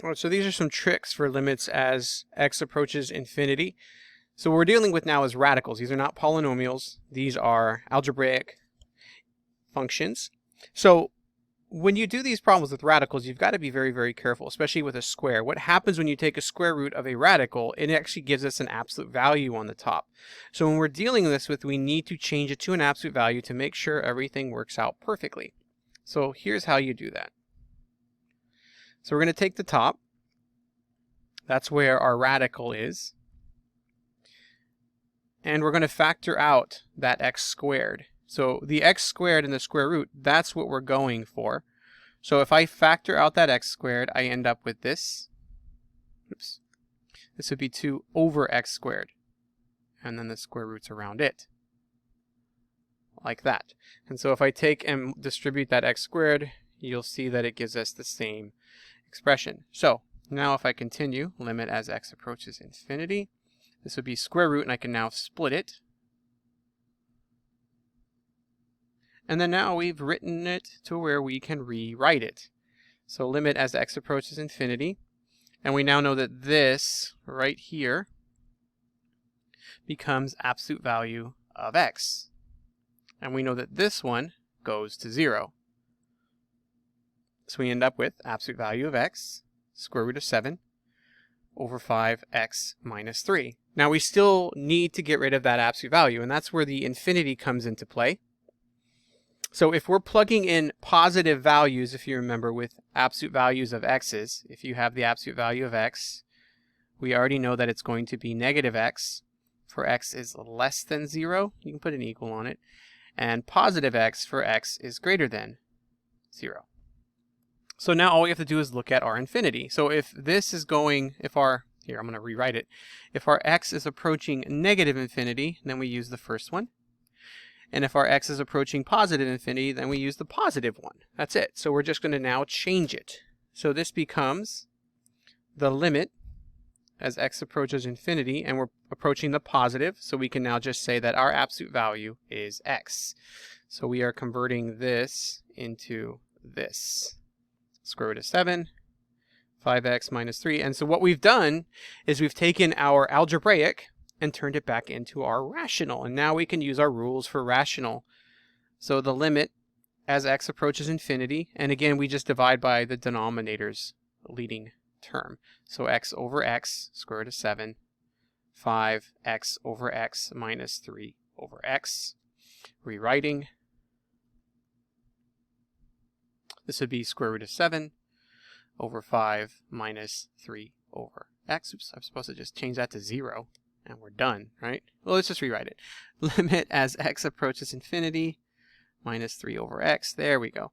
All right, so these are some tricks for limits as x approaches infinity. So what we're dealing with now is radicals. These are not polynomials. These are algebraic functions. So when you do these problems with radicals, you've got to be very, very careful, especially with a square. What happens when you take a square root of a radical, it actually gives us an absolute value on the top. So when we're dealing with this, we need to change it to an absolute value to make sure everything works out perfectly. So here's how you do that. So we're going to take the top. That's where our radical is. And we're going to factor out that x squared. So the x squared in the square root, that's what we're going for. So if I factor out that x squared, I end up with this. Oops. This would be 2 over x squared. And then the square root's around it. Like that. And so if I take and distribute that x squared, you'll see that it gives us the same expression. So now if I continue, limit as x approaches infinity, this would be square root, and I can now split it. And then now we've written it to where we can rewrite it. So limit as x approaches infinity. And we now know that this right here becomes absolute value of x. And we know that this one goes to 0. So we end up with absolute value of x, square root of 7, over 5x minus 3. Now we still need to get rid of that absolute value, and that's where the infinity comes into play. So if we're plugging in positive values, if you remember, with absolute values of x's, if you have the absolute value of x, we already know that it's going to be negative x for x is less than 0. You can put an equal on it. And positive x for x is greater than 0. So now all we have to do is look at our infinity. So if this is going, here I'm going to rewrite it. If our x is approaching negative infinity, then we use the first one. And if our x is approaching positive infinity, then we use the positive one. That's it. So we're just going to now change it. So this becomes the limit as x approaches infinity, and we're approaching the positive, so we can now just say that our absolute value is x. So we are converting this into this. Square root of 7, 5x minus 3. And so what we've done is we've taken our algebraic and turned it back into our rational. And now we can use our rules for rational. So the limit as x approaches infinity, and again we just divide by the denominator's leading term. So x over x, square root of 7, 5x over x minus 3 over x. Rewriting. This would be square root of 7 over 5 minus 3 over x. Oops, I'm supposed to just change that to 0. And we're done, right? Well, let's just rewrite it. Limit as x approaches infinity, minus 3 over x. There we go.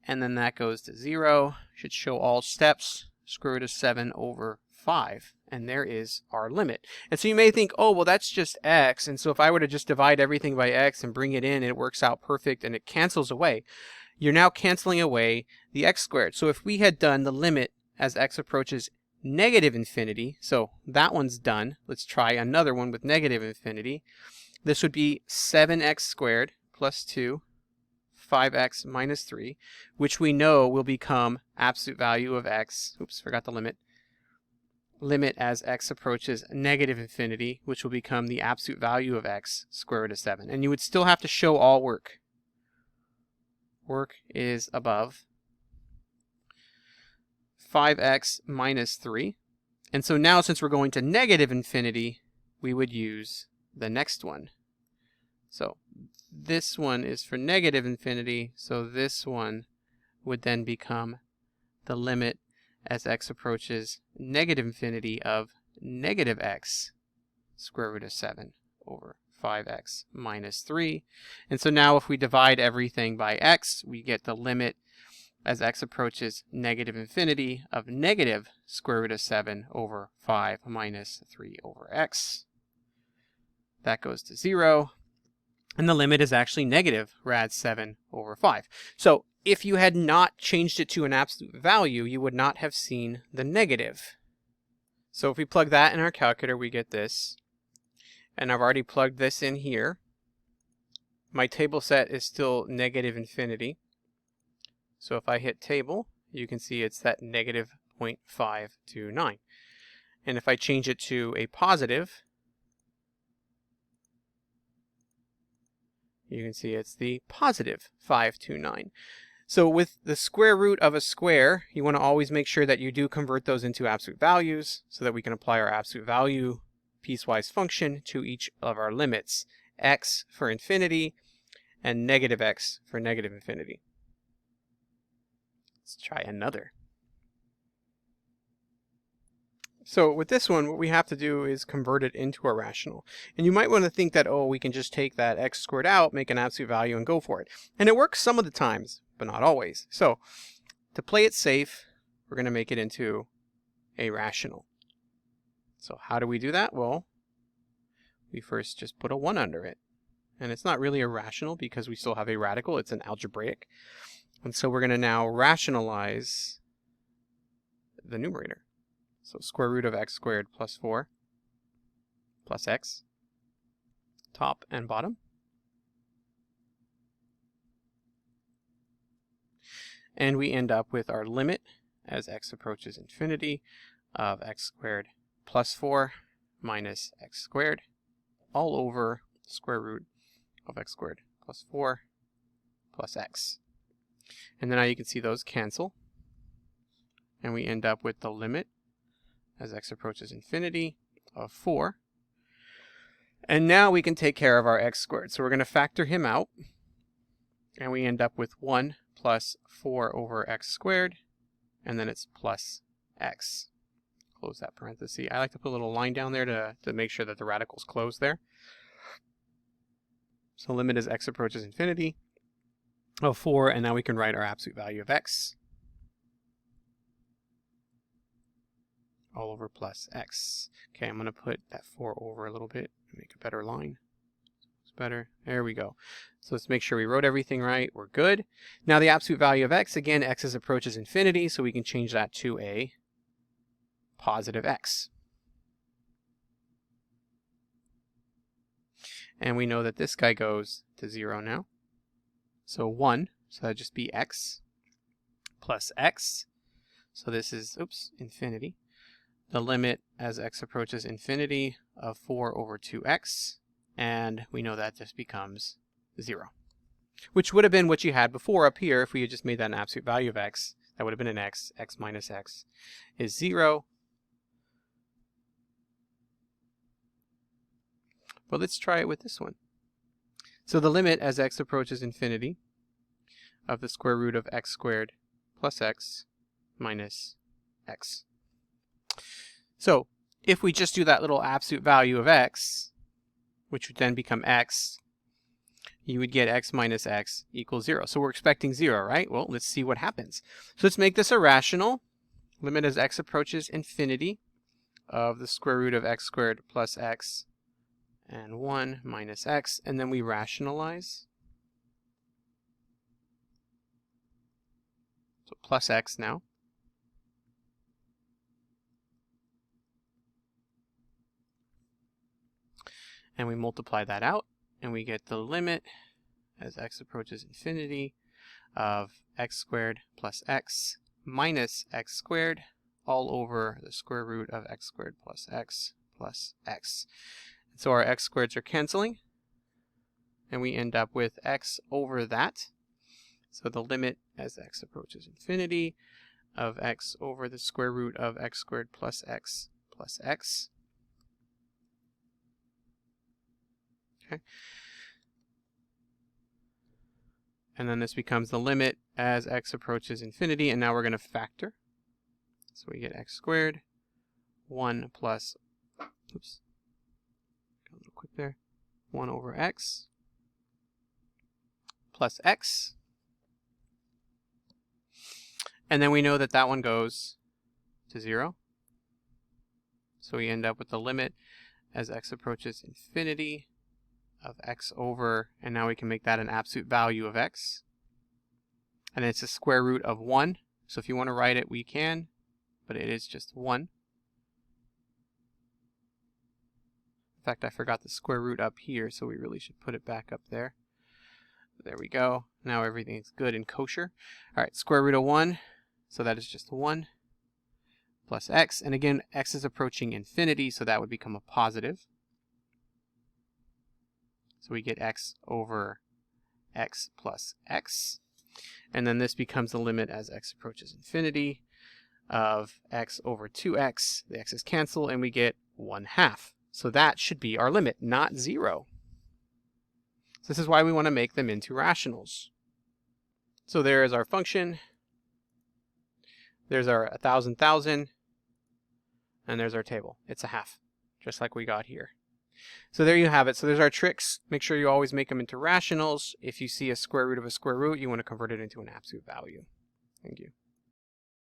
And then that goes to 0. Should show all steps. Square root of 7 over 5. And there is our limit. And so you may think, oh, well, that's just x. And so if I were to just divide everything by x and bring it in, it works out perfect and it cancels away. You're now canceling away the x squared. So if we had done the limit as x approaches negative infinity, so that one's done. Let's try another one with negative infinity. This would be 7x squared plus 2, 5x minus 3, which we know will become absolute value of x. Oops, forgot the limit. Limit as x approaches negative infinity, which will become the absolute value of x, square root of 7. And you would still have to show all work. Work is above 5x minus 3. And so now since we're going to negative infinity, we would use the next one. So this one is for negative infinity, so this one would then become the limit as x approaches negative infinity of negative x square root of 7 over 5x minus 3. And so now if we divide everything by x, we get the limit as x approaches negative infinity of negative square root of 7 over 5 minus 3 over x. That goes to 0. And the limit is actually negative rad 7 over 5. So if you had not changed it to an absolute value, you would not have seen the negative. So if we plug that in our calculator, we get this. And I've already plugged this in here. My table set is still negative infinity. So if I hit table, you can see it's that negative 0.529. And if I change it to a positive, you can see it's the positive 529. So with the square root of a square, you want to always make sure that you do convert those into absolute values so that we can apply our absolute value piecewise function to each of our limits, x for infinity and negative x for negative infinity. Let's try another. So with this one, what we have to do is convert it into a rational. And you might want to think that, oh, we can just take that x squared out, make an absolute value, and go for it. And it works some of the times, but not always. So to play it safe, we're going to make it into a rational. So how do we do that? Well, we first just put a 1 under it. And it's not really a rational because we still have a radical. It's an algebraic. And so we're going to now rationalize the numerator. So square root of x squared plus 4 plus x, top and bottom. And we end up with our limit as x approaches infinity of x squared plus 4 minus x squared all over the square root of x squared plus 4 plus x. And then now you can see those cancel. And we end up with the limit as x approaches infinity of 4. And now we can take care of our x squared. So we're going to factor him out. And we end up with 1 plus 4 over x squared. And then it's plus x. Close that parenthesis. I like to put a little line down there to make sure that the radical's closed there. So limit as x approaches infinity of 4. And now we can write our absolute value of x. All over plus x. Okay, I'm going to put that 4 over a little bit and make a better line. It's better. There we go. So let's make sure we wrote everything right. We're good. Now the absolute value of x, again, x approaches infinity, so we can change that to a positive x. And we know that this guy goes to 0 now. So 1, so that'd just be x plus x. So this is, infinity. The limit as x approaches infinity of 4 over 2x, and we know that just becomes 0, which would have been what you had before up here if we had just made that an absolute value of x. That would have been an x. X minus x is 0. But let's try it with this one. So the limit as x approaches infinity of the square root of x squared plus x minus x. So if we just do that little absolute value of x, which would then become x, you would get x minus x equals 0. So we're expecting 0, right? Well, let's see what happens. So let's make this a rational. Limit as x approaches infinity of the square root of x squared plus x and 1 minus x. And then we rationalize. So plus x now. And we multiply that out, and we get the limit as x approaches infinity of x squared plus x minus x squared all over the square root of x squared plus x plus x. So our x squareds are canceling, and we end up with x over that. So the limit as x approaches infinity of x over the square root of x squared plus x plus x. Okay. And then this becomes the limit as x approaches infinity, and now we're going to factor. So we get x squared, 1 plus, got a little quick there, 1 over x plus x. And then we know that that one goes to 0. So we end up with the limit as x approaches infinity of x over, and now we can make that an absolute value of x. And it's a square root of 1. So if you want to write it, we can, but it is just 1. In fact, I forgot the square root up here, so we really should put it back up there. There we go. Now everything's good and kosher. All right, square root of 1. So that is just 1. plus x. And again, x is approaching infinity, so that would become a positive. So we get x over x plus x. And then this becomes the limit as x approaches infinity of x over 2x. The x's cancel, and we get 1/2. So that should be our limit, not 0. So this is why we want to make them into rationals. So there is our function. There's our 1,000,000. And there's our table. It's a half, just like we got here. So there you have it. So there's our tricks. Make sure you always make them into rationals. If you see a square root of a square root, you want to convert it into an absolute value. Thank you.